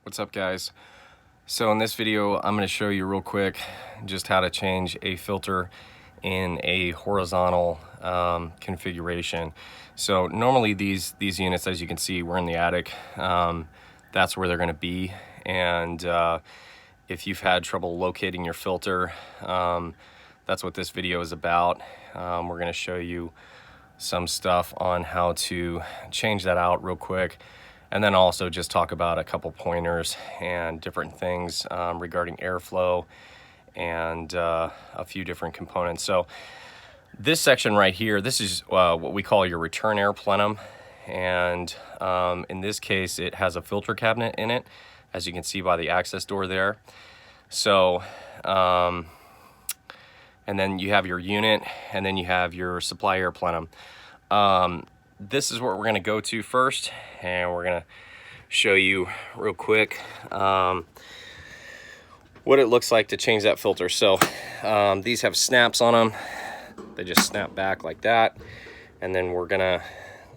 What's up, guys? So in this video I'm going to show you real quick just how to change a filter in a horizontal configuration. So normally these units, as you can see, we're in the attic. That's where they're going to be, and if you've had trouble locating your filter, that's what this video is about. We're going to show you some stuff on how to change that out real quick, and then also just talk about a couple pointers and different things regarding airflow and a few different components. So this section right here, this is what we call your return air plenum, and in this case it has a filter cabinet in it, as you can see by the access door there. So and then you have your unit, and then you have your supply air plenum. This is what we're going to go to first, and we're going to show you real quick what it looks like to change that filter. So these have snaps on them. They just snap back like that, and then we're going to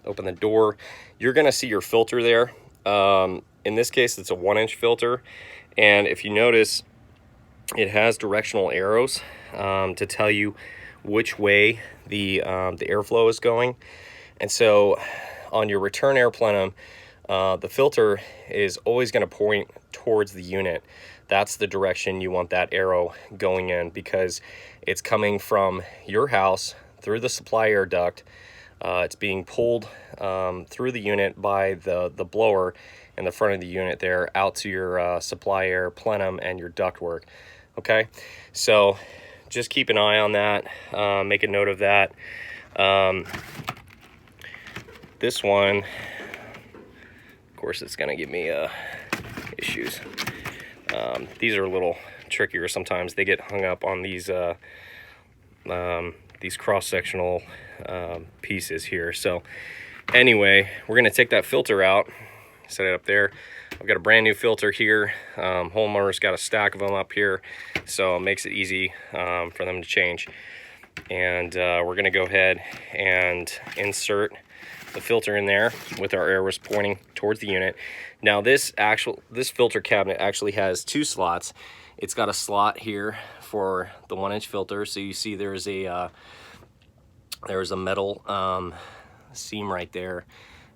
open the door. You're going to see your filter there. In this case, it's a 1-inch filter, and if you notice, it has directional arrows to tell you which way the airflow is going. And so on your return air plenum, the filter is always going to point towards the unit. That's the direction you want that arrow going in, because it's coming from your house through the supply air duct. It's being pulled through the unit by the blower in the front of the unit there, out to your supply air plenum and your ductwork. Okay, so just keep an eye on that. Make a note of that. This one, of course, it's going to give me issues. These are a little trickier sometimes. They get hung up on these cross-sectional pieces here. So anyway, we're going to take that filter out, set it up there. I've got a brand new filter here. Homeowner's got a stack of them up here, so it makes it easy for them to change. And we're going to go ahead and insert the filter in there with our arrows pointing towards the unit. Now this filter cabinet actually has 2 slots. It's got a slot here for the 1-inch filter, so you see there's a metal seam right there,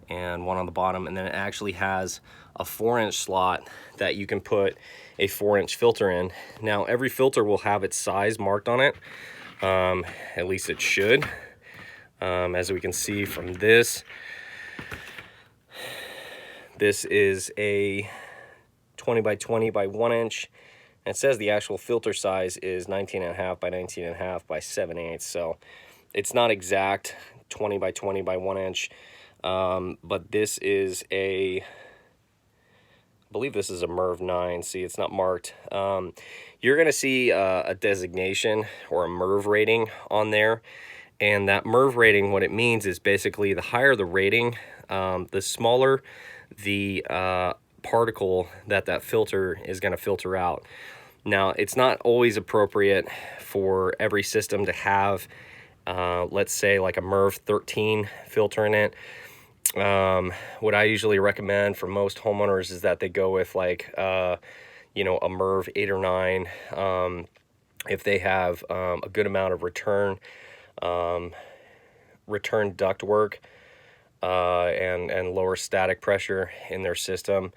and one on the bottom, and then it actually has a 4-inch slot that you can put a 4-inch filter in. Now every filter will have its size marked on it, at least it should. As we can see from this is a 20 by 20 by 1 inch. And it says the actual filter size is 19.5 by 19.5 by 7/8. So it's not exact 20 by 20 by 1 inch. But this is I believe this is a MERV 9. See, it's not marked. You're going to see a designation or a MERV rating on there. And that MERV rating, what it means is basically the higher the rating, the smaller the particle that filter is going to filter out. Now, it's not always appropriate for every system to have, let's say, like a MERV 13 filter in it. What I usually recommend for most homeowners is that they go with like, a MERV 8 or 9, if they have a good amount of return ductwork and lower static pressure in their system,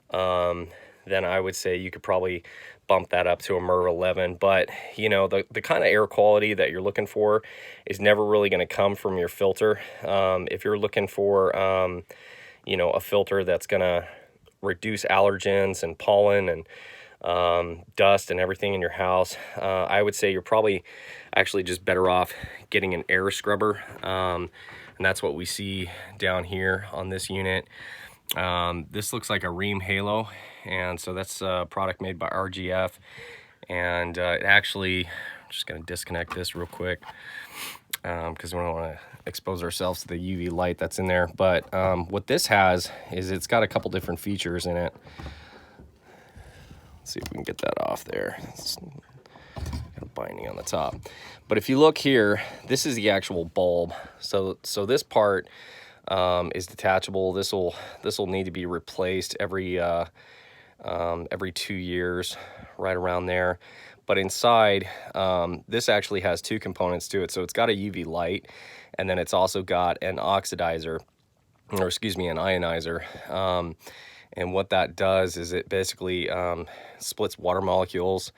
then I would say you could probably bump that up to a MERV 11. But the kind of air quality that you're looking for is never really going to come from your filter. If you're looking for a filter that's going to reduce allergens and pollen and dust and everything in your house, I would say you're probably actually just better off getting an air scrubber, and that's what we see down here on this unit. This looks like a Ream Halo, and so that's a product made by RGF, and it actually, I'm just going to disconnect this real quick because we don't want to expose ourselves to the UV light that's in there. But what this has is it's got a couple different features in it. Let's see if we can get that off there. It's got a binding on the top. But if you look here, this is the actual bulb. So this part is detachable. This will need to be replaced every every 2 years, right around there. But inside, this actually has two components to it. So it's got a UV light, and then it's also got an oxidizer, or excuse me, an ionizer. And what that does is it basically splits water molecules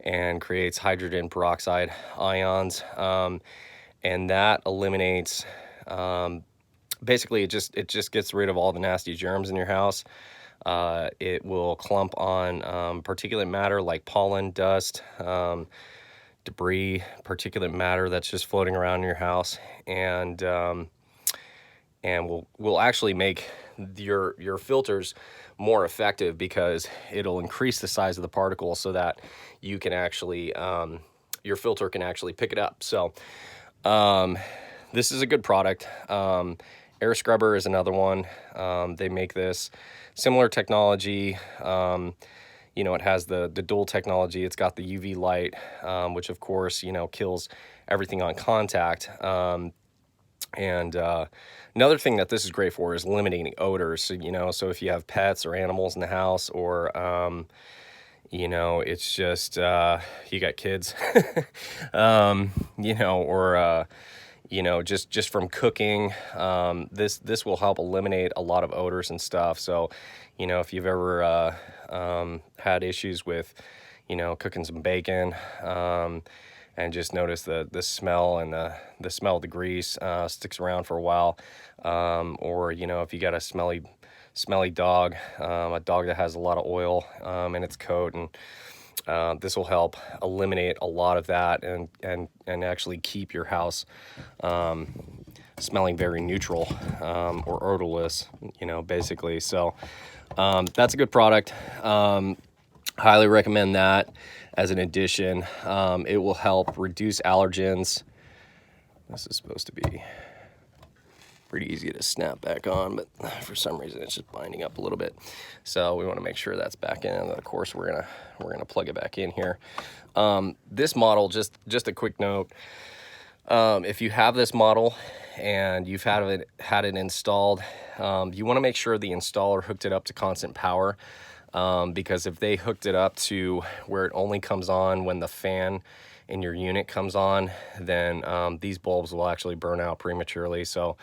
and creates hydrogen peroxide ions, and that eliminates, basically it just gets rid of all the nasty germs in your house. It will clump on particulate matter like pollen, dust, debris, particulate matter that's just floating around in your house, and will actually make your filters more effective, because it'll increase the size of the particle so that you can actually, your filter can actually pick it up. So this is a good product. Air scrubber is another one. They make this similar technology. You know, it has the dual technology. It's got the UV light, which of course, you know, kills everything on contact. Another thing that this is great for is eliminating odors. So, you know, so if you have pets or animals in the house, or, you know, it's just, you got kids, you know, or, you know, just from cooking, this will help eliminate a lot of odors and stuff. So, you know, if you've ever, had issues with, you know, cooking some bacon, and just notice the smell, and the smell of the grease sticks around for a while, or, you know, if you got a smelly dog, a dog that has a lot of oil in its coat, and this will help eliminate a lot of that, and actually keep your house smelling very neutral, or odorless, you know, basically. So that's a good product. Highly recommend that as an addition. It will help reduce allergens. This is supposed to be pretty easy to snap back on, but for some reason it's just binding up a little bit. So we want to make sure that's back in, and of course we're gonna plug it back in here. This model, just a quick note, if you have this model and you've had it installed, you want to make sure the installer hooked it up to constant power. Because if they hooked it up to where it only comes on when the fan in your unit comes on, then these bulbs will actually burn out prematurely. So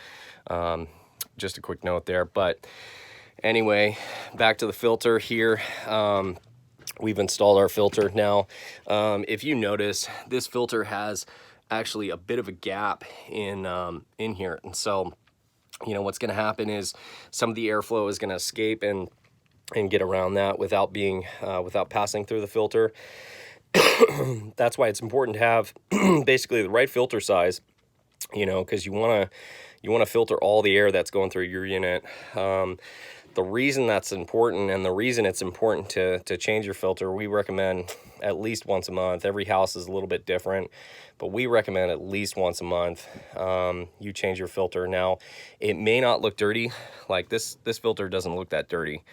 just a quick note there. But anyway, back to the filter here. We've installed our filter now. If you notice, this filter has actually a bit of a gap in here, and so, you know, what's going to happen is some of the airflow is going to escape and get around that without passing through the filter. That's why it's important to have basically the right filter size, you know, because you want to filter all the air that's going through your unit. The reason that's important, and the reason it's important to change your filter, we recommend at least once a month. Every house is a little bit different, but we recommend at least once a month you change your filter. Now, it may not look dirty. Like this filter doesn't look that dirty.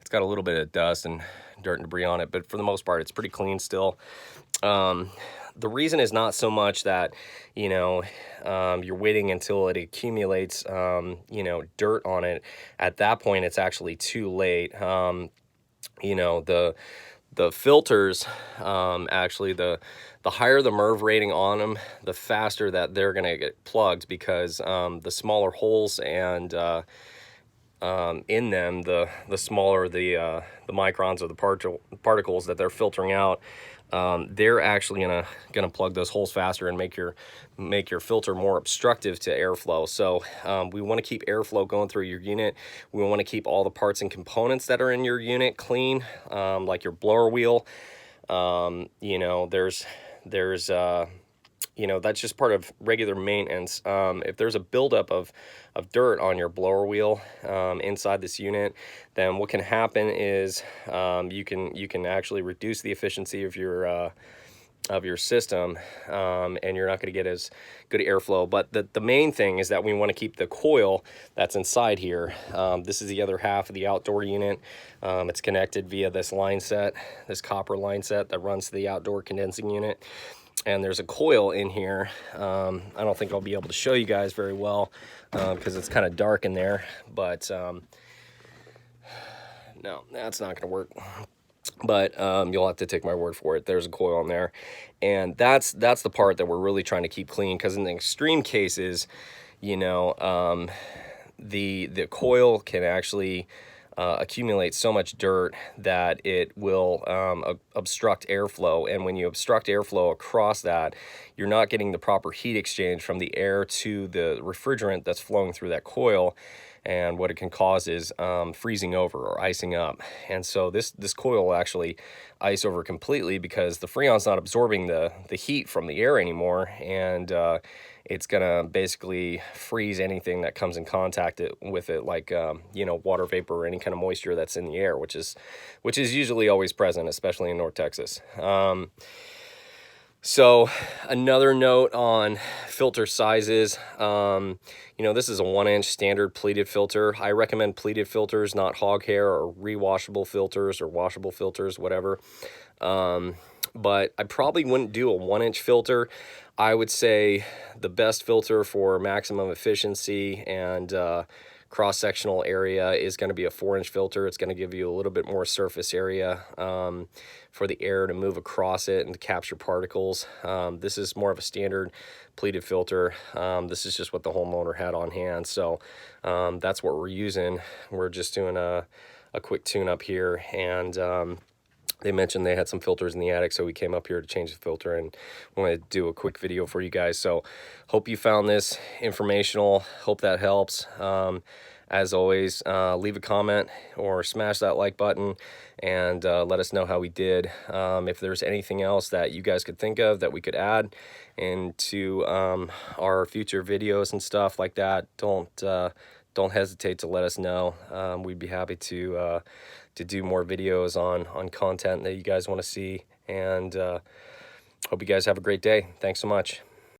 It's got a little bit of dust and dirt and debris on it, but for the most part, it's pretty clean still. The reason is not so much that, you know, you're waiting until it accumulates, you know, dirt on it. At that point, it's actually too late. You know, the filters, actually, the higher the MERV rating on them, the faster that they're going to get plugged, because the smaller holes and in them, the smaller the microns or the particles that they're filtering out, they're actually gonna plug those holes faster and make your filter more obstructive to airflow. So we want to keep airflow going through your unit. We want to keep all the parts and components that are in your unit clean, like your blower wheel. You know, there's you know, that's just part of regular maintenance. If there's a buildup of dirt on your blower wheel inside this unit, then what can happen is you can actually reduce the efficiency of your system, and you're not going to get as good airflow. But the main thing is that we want to keep the coil that's inside here. This is the other half of the outdoor unit. It's connected via this line set, this copper line set that runs to the outdoor condensing unit. And there's a coil in here. I don't think I'll be able to show you guys very well because it's kind of dark in there, but no, that's not going to work. But you'll have to take my word for it. There's a coil in there, and that's the part that we're really trying to keep clean, because in the extreme cases, you know, the coil can actually accumulate so much dirt that it will obstruct airflow. And when you obstruct airflow across that, you're not getting the proper heat exchange from the air to the refrigerant that's flowing through that coil. And what it can cause is freezing over or icing up. And so this coil will actually ice over completely, because the Freon's not absorbing the heat from the air anymore, and it's gonna basically freeze anything that comes in contact with it, like you know, water vapor or any kind of moisture that's in the air, which is usually always present, especially in North Texas. So another note on filter sizes, you know, this is a 1-inch standard pleated filter. I recommend pleated filters, not hog hair or rewashable filters or washable filters, whatever. But I probably wouldn't do a 1-inch filter. I would say the best filter for maximum efficiency and cross-sectional area is going to be a 4-inch filter. It's going to give you a little bit more surface area for the air to move across it and to capture particles. This is more of a standard pleated filter. This is just what the homeowner had on hand, so that's what we're using. We're just doing a quick tune-up here, and they mentioned they had some filters in the attic, so we came up here to change the filter and wanted to do a quick video for you guys. So hope you found this informational. Hope that helps. As always, leave a comment or smash that like button, and let us know how we did. If there's anything else that you guys could think of that we could add into our future videos and stuff like that, don't hesitate to let us know. We'd be happy to do more videos on content that you guys want to see, and hope you guys have a great day. Thanks so much.